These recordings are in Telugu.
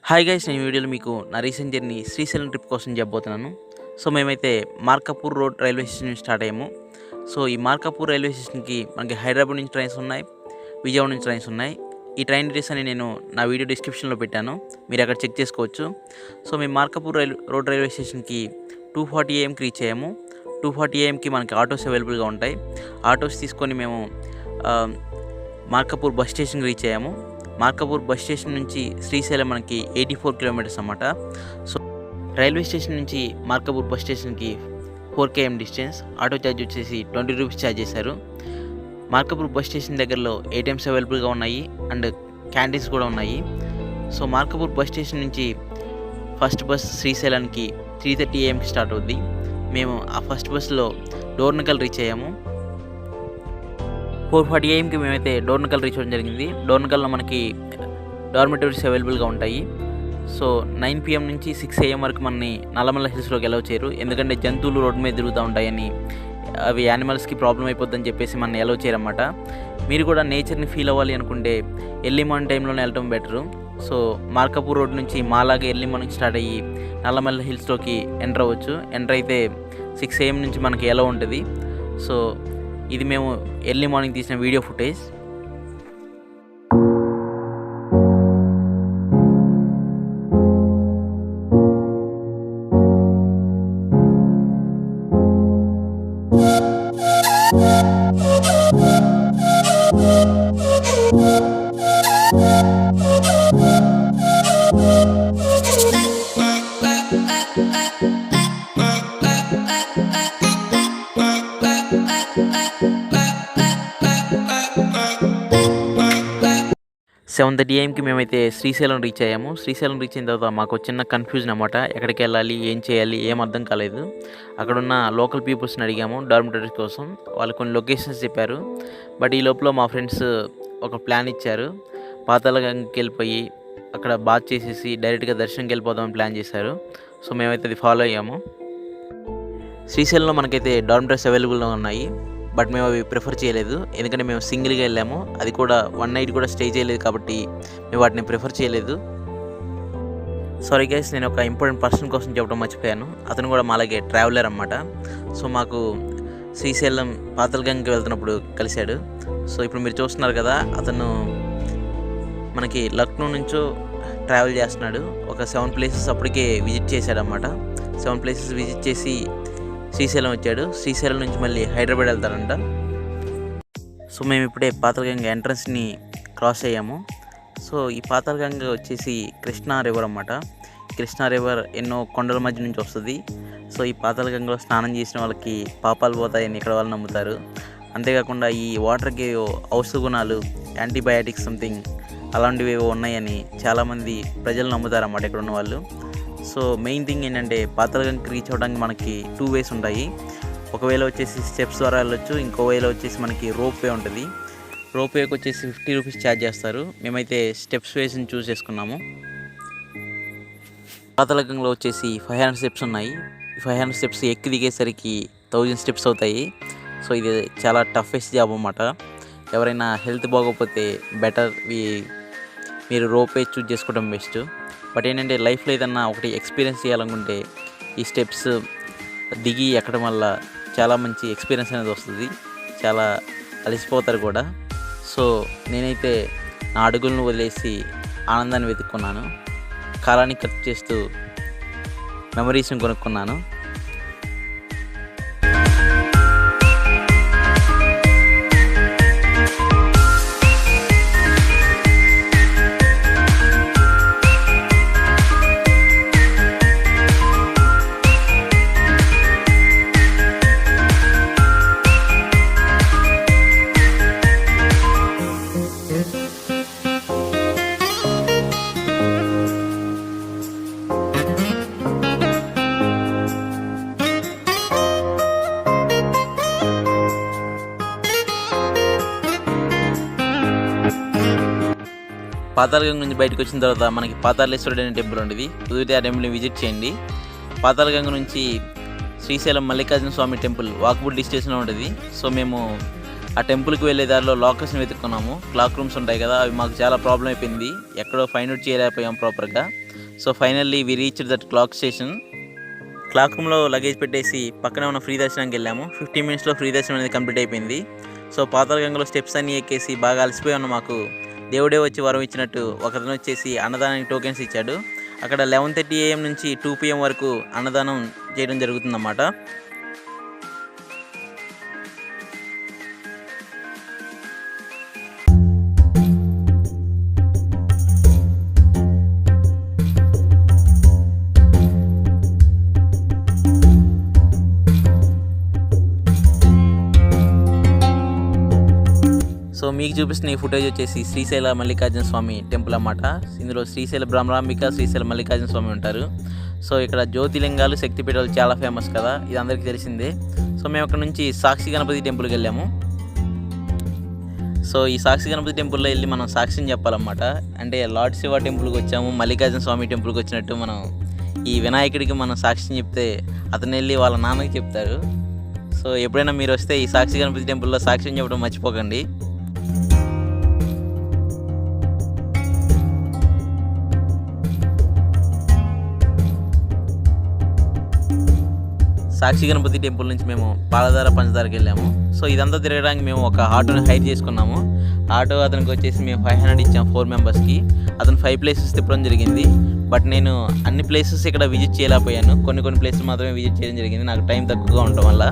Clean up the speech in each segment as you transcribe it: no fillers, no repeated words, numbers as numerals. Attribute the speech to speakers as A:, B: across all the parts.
A: హాయ్ గైస్, నేను ఈ వీడియోలో మీకు నా రీసెంట్ జర్నీ శ్రీశైలం ట్రిప్ కోసం చెప్పబోతున్నాను. సో మేమైతే మార్కాపూర్ రోడ్ రైల్వే స్టేషన్ నుంచి స్టార్ట్ అయ్యాము. సో ఈ మార్కాపూర్ రైల్వే స్టేషన్కి మనకి హైదరాబాద్ నుంచి ట్రైన్స్ ఉన్నాయి, విజయవాడ నుంచి ట్రైన్స్ ఉన్నాయి. ఈ ట్రైన్ డీటెయిల్స్ అని నేను నా వీడియో డిస్క్రిప్షన్లో పెట్టాను, మీరు అక్కడ చెక్ చేసుకోవచ్చు. సో మేము మార్కాపూర్ రోడ్ రైల్వే స్టేషన్కి 2:40 AM రీచ్ అయ్యాము. 2:40 AMకి మనకి ఆటోస్ అవైలబుల్గా ఉంటాయి. ఆటోస్ తీసుకొని మేము మార్కాపూర్ బస్ స్టేషన్కి రీచ్ అయ్యాము. మార్కాపూర్ బస్ స్టేషన్ నుంచి శ్రీశైలం మనకి 84 కిలోమీటర్స్ అన్నమాట. సో రైల్వే స్టేషన్ నుంచి మార్కాపూర్ బస్ స్టేషన్కి 4 km డిస్టెన్స్. ఆటో ఛార్జ్ వచ్చేసి 20 రూపీస్ ఛార్జ్ చేశారు. మార్కాపూర్ బస్ స్టేషన్ దగ్గరలో ATMs అవైలబుల్గా ఉన్నాయి అండ్ క్యాంటీన్స్ కూడా ఉన్నాయి. సో మార్కాపూర్ బస్ స్టేషన్ నుంచి ఫస్ట్ బస్ శ్రీశైలానికి 3:30 AMకి స్టార్ట్ అవుద్ది. మేము ఆ ఫస్ట్ బస్సులో డోర్నకల్ రీచ్ అయ్యాము. 4:40 AMకి మేమైతే డోర్నకల్ రీచ్ అవ్వడం జరిగింది. డోర్నకల్లో మనకి డార్మెటరీస్ అవైలబుల్గా ఉంటాయి. సో 9 PM నుంచి 6 AM వరకు మనని నల్లమల్ల హిల్స్లోకి అలౌ చేయరు, ఎందుకంటే జంతువులు రోడ్డు మీద తిరుగుతూ ఉంటాయని, అవి యానిమల్స్కి ప్రాబ్లం అయిపోద్దని చెప్పేసి మనని అలౌ చేయరన్నమాట. మీరు కూడా నేచర్ని ఫీల్ అవ్వాలి అనుకుంటే ఎర్లీ మార్నింగ్ టైంలోనే వెళ్ళటం బెటరు. సో మార్కాపూర్ రోడ్ నుంచి మాలాగా ఎర్లీ మార్నింగ్ స్టార్ట్ అయ్యి నల్లమల్ల హిల్స్లోకి ఎంటర్ అవ్వచ్చు. ఎంటర్ అయితే 6 AM నుంచి మనకి ఎలా ఉంటుంది. సో ఇది మేము ఎర్లీ మార్నింగ్ తీసిన వీడియో ఫుటేజ్. సెవెన్ 7:30 AMకి మేమైతే శ్రీశైలం రీచ్ అయ్యాము. శ్రీశైలం రీచ్ అయిన తర్వాత మాకు చిన్న కన్ఫ్యూజన్ అన్నమాట, ఎక్కడికి వెళ్ళాలి, ఏం చేయాలి, ఏం అర్థం కాలేదు. అక్కడున్న లోకల్ పీపుల్స్ని అడిగాము డార్మిటరీస్ కోసం. వాళ్ళు కొన్ని లొకేషన్స్ చెప్పారు. బట్ ఈ లోపల మా ఫ్రెండ్స్ ఒక ప్లాన్ ఇచ్చారు. పాతాళగంగకి వెళ్ళిపోయి అక్కడ బాత్ చేసేసి డైరెక్ట్గా దర్శనంకి వెళ్ళిపోదామని ప్లాన్ చేశారు. సో మేమైతే అది ఫాలో అయ్యాము. శ్రీశైలంలో మనకైతే డార్మిటరీస్ అవైలబుల్గా ఉన్నాయి, బట్ మేము అవి ప్రిఫర్ చేయలేదు, ఎందుకంటే మేము సింగిల్గా వెళ్ళాము. అది కూడా 1 night కూడా స్టే చేయలేదు కాబట్టి మేము వాటిని ప్రిఫర్ చేయలేదు. సారీ గైస్, నేను ఒక ఇంపార్టెంట్ పర్సన్ కోసం చెప్పడం మర్చిపోయాను. అతను కూడా మాలాగే ట్రావెలర్ అన్నమాట. సో మాకు శ్రీశైలం పాతాళగంగకి వెళ్తున్నప్పుడు కలిశాడు. సో ఇప్పుడు మీరు చూస్తున్నారు కదా, అతను మనకి లక్నో నుంచో ట్రావెల్ చేస్తున్నాడు. ఒక 7 places అప్పటికే విజిట్ చేశాడన్నమాట. 7 places విజిట్ చేసి శ్రీశైలం వచ్చాడు. శ్రీశైలం నుంచి మళ్ళీ హైదరాబాద్ వెళ్తారంట. సో మేము ఇప్పుడే పాతాళగంగ ఎంట్రన్స్ని క్రాస్ అయ్యాము. సో ఈ పాతాళగంగ వచ్చేసి కృష్ణా రివర్ అన్నమాట. కృష్ణా రివర్ ఎన్నో కొండల మధ్య నుంచి వస్తుంది. సో ఈ పాతాళగంగలో స్నానం చేసిన వాళ్ళకి పాపాలు పోతాయని ఇక్కడ వాళ్ళు నమ్ముతారు. అంతేకాకుండా ఈ వాటర్కి ఔషధ గుణాలు, యాంటీబయాటిక్స్ సంథింగ్ అలాంటివి ఉన్నాయని చాలామంది ప్రజలు నమ్ముతారన్నమాట ఇక్కడ ఉన్న వాళ్ళు. సో మెయిన్ థింగ్ ఏంటంటే పాతాళగంగకి రీచ్ అవ్వడానికి మనకి 2 ways ఉంటాయి. ఒకవేళ వచ్చేసి స్టెప్స్ ద్వారా వెళ్ళొచ్చు, ఇంకో వేలో వచ్చేసి మనకి రోప్ వే ఉంటుంది. రోప్ వేకి వచ్చేసి 50 రూపీస్ ఛార్జ్ చేస్తారు. మేమైతే స్టెప్స్ వేస్ని చూస్ చేసుకున్నాము. పాతాళగంగలో వచ్చేసి 500 స్టెప్స్ ఉన్నాయి. 500 స్టెప్స్ ఎక్కి దిగేసరికి 1000 స్టెప్స్ అవుతాయి. సో ఇది చాలా టఫెస్ట్ జాబ్ అన్నమాట. ఎవరైనా హెల్త్ బాగోకపోతే బెటర్ మీరు రోప్ వే చూస్ చేసుకోవడం బెస్ట్. బట్ ఏంటంటే లైఫ్లో ఏదన్నా ఒకటి ఎక్స్పీరియన్స్ చేయాలనుకుంటే ఈ స్టెప్స్ దిగి ఎక్కడం వల్ల చాలా మంచి ఎక్స్పీరియన్స్ అనేది వస్తుంది. చాలా అలసిపోతారు కూడా. సో నేనైతే నా అడుగులను వదిలేసి ఆనందాన్ని వెతుక్కున్నాను. కాలాన్ని ఖర్చు చేస్తూ మెమరీస్ని కొనుక్కున్నాను. పాతాళగంగ నుంచి బయటకు వచ్చిన తర్వాత మనకి పాతాళేశ్వరుడు అనే టెంపుల్ ఉంటుంది. కుదిరితే ఆ టెంపుల్ని విజిట్ చేయండి. పాతాళగంగ నుంచి శ్రీశైలం మల్లికార్జున స్వామి టెంపుల్ వాకబుల్ డిస్టెన్స్లో ఉంటుంది. సో మేము ఆ టెంపుల్కి వెళ్ళే దారిలో లాకర్స్ని వెతుక్కున్నాము. క్లాక్ రూమ్స్ ఉంటాయి కదా, అవి మాకు చాలా ప్రాబ్లం అయిపోయింది. ఎక్కడో ఫైండ్ అవుట్ చేయలేకపోయాం ప్రాపర్గా. So finally we reached that clock station. Clock రూమ్లో లగేజ్ పెట్టేసి పక్కనే ఉన్న ఫ్రీ దర్శనానికి వెళ్ళాము. 15 మినిట్స్లో ఫ్రీ దర్శనం అనేది కంప్లీట్ అయిపోయింది. సో పాతాళగంగలో స్టెప్స్ అన్నీ ఎక్కేసి బాగా అలసిపోయి ఉన్న మాకు దేవుడే వచ్చి వరం ఇచ్చినట్టు ఒకతను వచ్చేసి అన్నదానానికి టోకెన్స్ ఇచ్చాడు. అక్కడ 11:30 AM నుంచి 2 PM వరకు అన్నదానం చేయడం జరుగుతుందన్నమాట. సో మీకు చూపిస్తున్న ఈ ఫుటేజ్ వచ్చేసి శ్రీశైల మల్లికార్జున స్వామి టెంపుల్ అన్నమాట. ఇందులో శ్రీశైల బ్రహ్మరాంబిక, శ్రీశైల మల్లికార్జున స్వామి ఉంటారు. సో ఇక్కడ జ్యోతిలింగాలు, శక్తిపీఠాలు చాలా ఫేమస్ కదా, ఇది అందరికీ తెలిసిందే. సో మేము అక్కడ నుంచి సాక్షి గణపతి టెంపుల్కి వెళ్ళాము. సో ఈ సాక్షి గణపతి టెంపుల్లో వెళ్ళి మనం సాక్షిని చెప్పాలన్నమాట. అంటే లార్డ్ శివ టెంపుల్కి వచ్చాము, మల్లికార్జున స్వామి టెంపుల్కి వచ్చినట్టు మనం ఈ వినాయకుడికి మనం సాక్షిని చెప్తే అతను వెళ్ళి వాళ్ళ నాన్నకి చెప్తారు. సో ఎప్పుడైనా మీరు వస్తే ఈ సాక్షి గణపతి టెంపుల్లో సాక్షిని చెప్పడం మర్చిపోకండి. సాక్షి గణపతి టెంపుల్ నుంచి మేము పాలధార పంచదారకి వెళ్ళాము. సో ఇదంతా తిరగడానికి మేము ఒక ఆటోని హైర్ చేసుకున్నాము. ఆటో అతనికి వచ్చేసి మేము 500 ఇచ్చాము 4 మెంబర్స్కి. అతను 5 ప్లేసెస్ తిప్పడం జరిగింది. బట్ నేను అన్ని ప్లేసెస్ ఇక్కడ విజిట్ చేయలేకపోయాను, కొన్ని ప్లేసెస్ మాత్రమే విజిట్ చేయడం జరిగింది, నాకు టైం తక్కువగా ఉండటం వల్ల.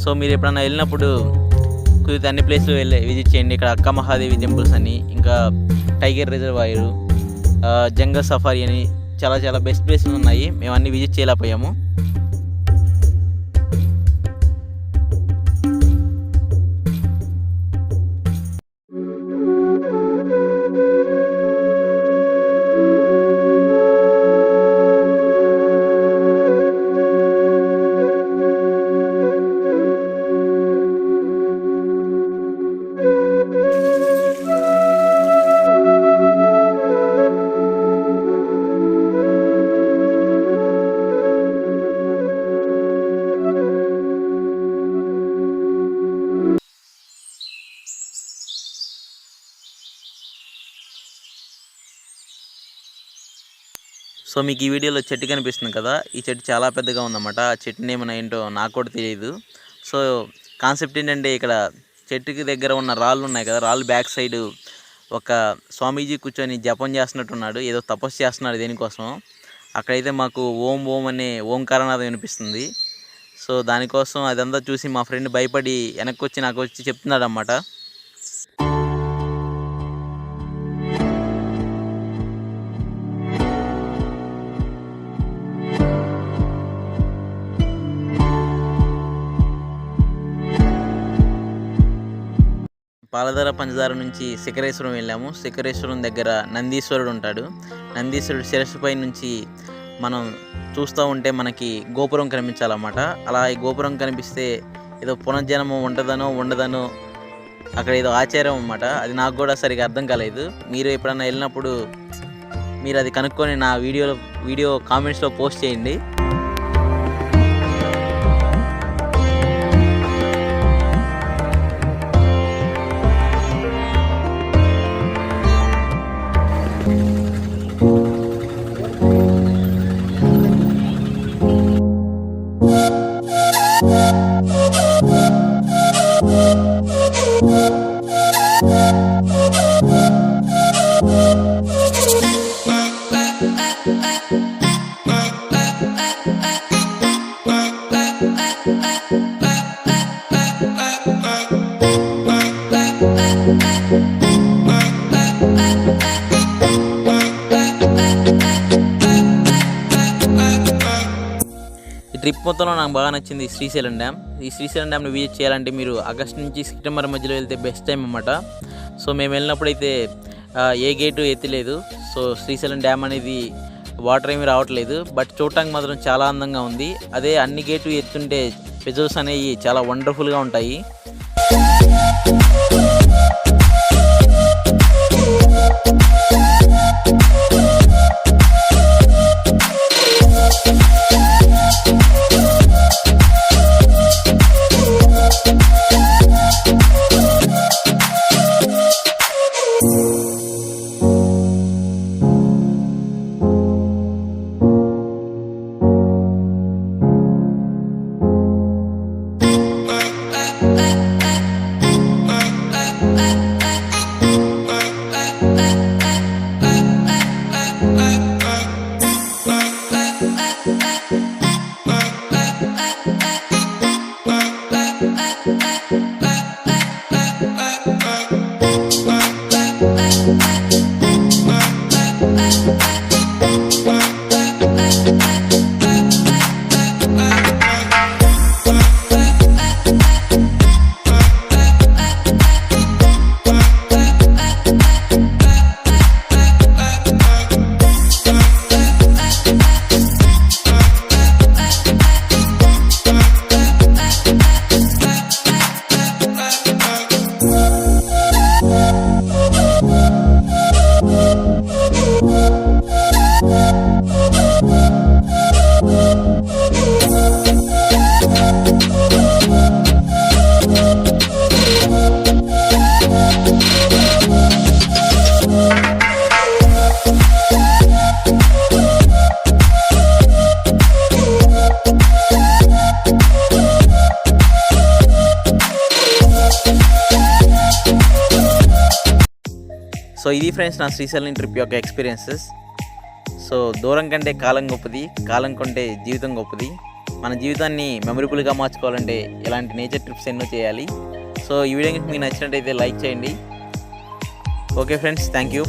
A: సో మీరు ఎప్పుడన్నా వెళ్ళినప్పుడు కుదిరితే అన్ని ప్లేస్లు విజిట్ చేయండి. ఇక్కడ అక్క మహాదేవి టెంపుల్స్ అని, ఇంకా టైగర్ రిజర్వాయర్, జంగల్ సఫారీ అని చాలా బెస్ట్ ప్లేసెస్ ఉన్నాయి. మేము అన్ని విజిట్ చేయలేకపోయాము. సో మీకు ఈ వీడియోలో చెట్టు కనిపిస్తుంది కదా, ఈ చెట్టు చాలా పెద్దగా ఉందన్నమాట. ఆ చెట్టు నేమ్ ఏంటో నాకు కూడా తెలియదు. సో కాన్సెప్ట్ ఏంటంటే ఇక్కడ చెట్టుకి దగ్గర ఉన్న రాళ్ళు ఉన్నాయి కదా, రాళ్ళు బ్యాక్ సైడ్ ఒక స్వామీజీ కూర్చొని జపం చేస్తున్నట్టున్నాడు, ఏదో తపస్సు చేస్తున్నాడు దేనికోసం. అక్కడైతే మాకు ఓం ఓం అనే ఓంకారనాదం వినిపిస్తుంది. సో దానికోసం అదంతా చూసి మా ఫ్రెండ్ భయపడి వెనక్కి వచ్చి నాకు వచ్చి చెప్తున్నాడు అన్నమాట. పాలధార పంచదార నుంచి శిఖరేశ్వరం వెళ్ళాము. శిఖరేశ్వరం దగ్గర నందీశ్వరుడు ఉంటాడు. నందీశ్వరుడు శిరస్సుపై నుంచి మనం చూస్తూ ఉంటే మనకి గోపురం కనిపించాలన్నమాట. అలా ఈ గోపురం కనిపిస్తే ఏదో పునర్జన్మం ఉంటుందనో ఉండదనో అక్కడ ఏదో ఆచారం అన్నమాట. అది నాకు కూడా సరిగా అర్థం కాలేదు. మీరు ఎప్పుడన్నా వెళ్ళినప్పుడు మీరు అది కనుక్కొని నా వీడియో కామెంట్స్లో పోస్ట్ చేయండి. ట్రిప్ మొత్తంలో నాకు బాగా నచ్చింది శ్రీశైలం డ్యామ్. ఈ శ్రీశైలం డ్యామ్ని విజిట్ చేయాలంటే మీరు ఆగస్ట్ నుంచి సెప్టెంబర్ మధ్యలో వెళ్తే బెస్ట్ టైం అన్నమాట. సో మేము వెళ్ళినప్పుడైతే ఏ గేటు ఎత్తలేదు. సో శ్రీశైలం డ్యామ్ అనేది వాటర్ ఏమీ రావట్లేదు, బట్ చూడటానికి మాత్రం చాలా అందంగా ఉంది. అదే అన్ని గేట్లు ఎత్తుంటే విజువల్స్ అనేవి చాలా వండర్ఫుల్గా ఉంటాయి. సో ఇది ఫ్రెండ్స్ నా శ్రీశైలం ట్రిప్ యొక్క ఎక్స్పీరియన్సెస్. సో దూరం కంటే కాలం గొప్పది, కాలం కంటే జీవితం గొప్పది. మన జీవితాన్ని మెమరబుల్గా మార్చుకోవాలంటే ఇలాంటి నేచర్ ట్రిప్స్ ఎన్నో చేయాలి. సో ఈ వీడియో మీకు నచ్చినట్టయితే లైక్ చేయండి. Okay friends, thank you.